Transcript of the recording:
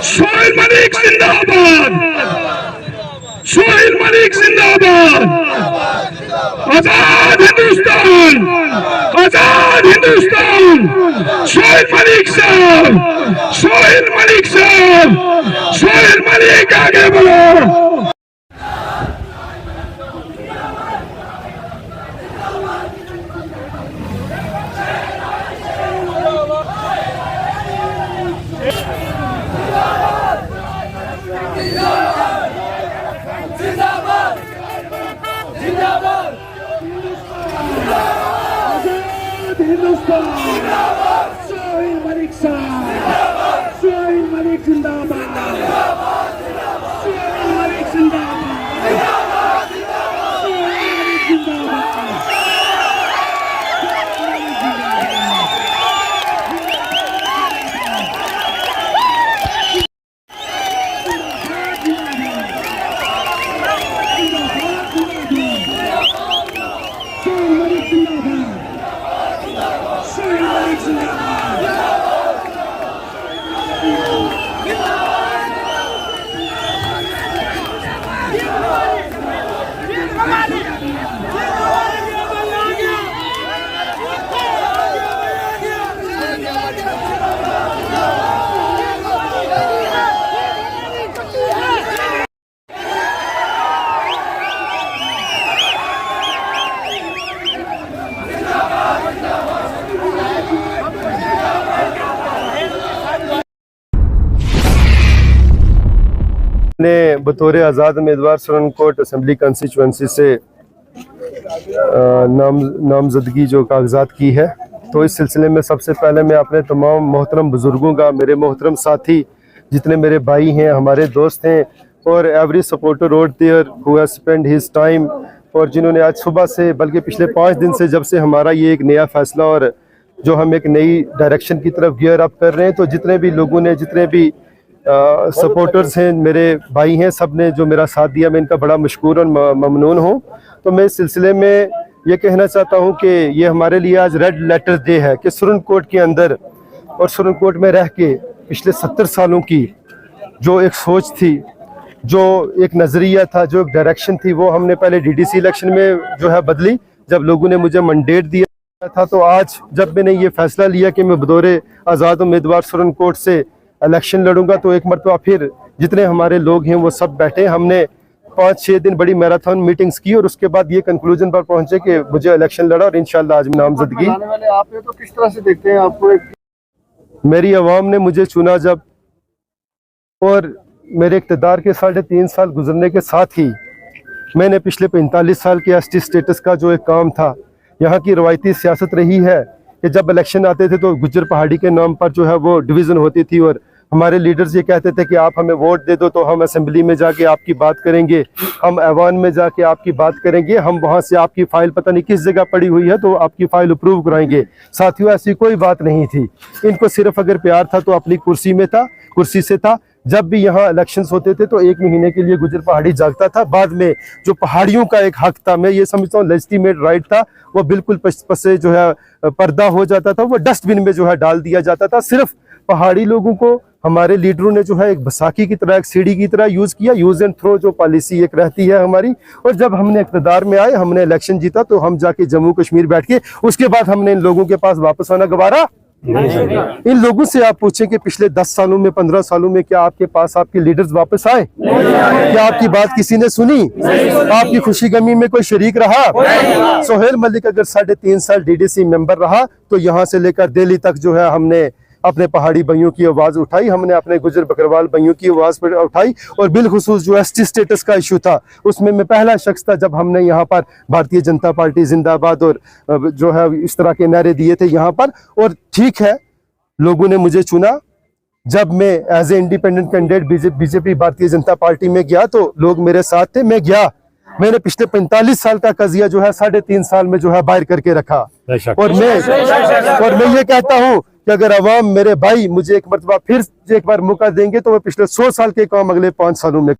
सोहेल मलिक जिंदाबाद, सोहेल मलिक जिंदाबाद। आजाद हिंदुस्तान, आजाद हिंदुस्तान। सोहेल मलिक साहब, सोहेल मलिक साहब, सोहेल मलिक आगे बढ़ो। सोहेल मलिक साहब, सोहेल मलिक जिंदाबाद, सोहेल मलिक जिंदाबाद, सोहेल मलिक जिंदाबाद। ने बतौर आज़ाद उम्मीदवार सुरनकोट असम्बली कंस्टिट्यूंसी से नामजदगी जो कागजात की है, तो इस सिलसिले में सबसे पहले मैं अपने तमाम मोहतरम बुज़ुर्गों का, मेरे मोहतरम साथी जितने मेरे भाई हैं, हमारे दोस्त हैं, और every supporter out there who has spend his time, और जिन्होंने आज सुबह से बल्कि पिछले 5 दिन से जब से हमारा ये एक नया फैसला और जो हम एक नई डायरेक्शन की तरफ गियर अप कर रहे हैं, तो जितने भी लोगों ने, जितने भी सपोर्टर्स हैं, मेरे भाई हैं, सब ने जो मेरा साथ दिया, मैं इनका बड़ा मशकूर और ममनून हूँ। तो मैं इस सिलसिले में ये कहना चाहता हूँ कि ये हमारे लिए आज रेड लेटर डे है कि सुरनकोट के अंदर और सुरनकोट में रह के पिछले 70 सालों की जो एक सोच थी, जो एक नज़रिया था, जो एक डायरेक्शन थी, वो हमने पहले डीडीसी इलेक्शन में जो है बदली, जब लोगों ने मुझे मैंडेट दिया था। तो आज जब मैंने ये फैसला लिया कि मैं बतौर आज़ाद उम्मीदवार सुरनकोट से इलेक्शन लड़ूंगा, तो एक मरतबा फिर जितने हमारे लोग हैं वो सब बैठे, हमने 5-6 दिन बड़ी मैराथन मीटिंग्स की और उसके बाद ये कंक्लूजन पर पहुंचे कि मुझे इलेक्शन लड़ा और इंशाल्लाह आज नामजदगी। आपने तो किस तरह से देखते हैं आपको? मेरी आवाम ने मुझे चुना जब, और मेरे इक़्तिदार के 3.5 साल गुजरने के साथ ही मैंने पिछले 45 साल के एसटी स्टेटस का जो एक काम था, यहाँ की रवायती सियासत रही है कि जब इलेक्शन आते थे तो गुज्जर पहाड़ी के नाम पर जो है वो डिवीज़न होती थी और हमारे लीडर्स ये कहते थे कि आप हमें वोट दे दो तो हम असेंबली में जाके आपकी बात करेंगे, हम ऐवान में जाके आपकी बात करेंगे, हम वहाँ से आपकी फ़ाइल पता नहीं किस जगह पड़ी हुई है तो आपकी फ़ाइल अप्रूव कराएंगे। साथियों, ऐसी कोई बात नहीं थी। इनको सिर्फ अगर प्यार था तो अपनी कुर्सी से था। जब भी यहाँ इलेक्शंस होते थे तो 1 महीने के लिए गुजर पहाड़ी जागता था। बाद में जो पहाड़ियों का एक हक था, मैं ये समझता हूँ लेजिटिमेट राइट था, वो बिल्कुल पसे जो है पर्दा हो जाता था, वो डस्टबिन में जो है डाल दिया जाता था। सिर्फ पहाड़ी लोगों को हमारे लीडरों ने जो है एक बैसाखी की तरह, एक सीढ़ी की तरह यूज किया। यूज एंड थ्रो जो पॉलिसी एक रहती है हमारी। और जब हमने इक़्तिदार में आए, हमने इलेक्शन जीता तो हम जाके जम्मू कश्मीर बैठ के उसके बाद हमने इन लोगों के पास वापस आना गवारा। इन लोगों से आप पूछें कि पिछले 10 सालों में, 15 सालों में क्या आपके पास आपके लीडर्स वापस आए? क्या आपकी बात किसी ने सुनी? आपकी खुशी गमी में कोई शरीक रहा? सोहेल मलिक अगर 3.5 साल DDC मेंबर रहा तो यहाँ से लेकर दिल्ली तक जो है हमने अपने पहाड़ी भाइयों की आवाज उठाई, हमने अपने गुजर बकरवाल भाइयों की आवाज पर उठाई। और बिलखुसूस जो ST स्टेटस का इशू था उसमें मैं पहला शख्स था जब हमने यहाँ पर भारतीय जनता पार्टी जिंदाबाद और जो है इस तरह के नारे दिए थे यहाँ पर। और ठीक है, लोगों ने मुझे चुना। जब मैं as a independent candidate BJP Bharatiya Janata party में गया तो लोग मेरे साथ थे। मैं गया, मैंने पिछले 45 साल का कजिया जो है 3.5 साल में जो है बाहर करके रखा। और मैं ये कहता हूँ कि अगर अवाम मेरे भाई मुझे एक मरतबा फिर एक बार मौका देंगे तो मैं पिछले 100 साल के काम अगले 5 सालों में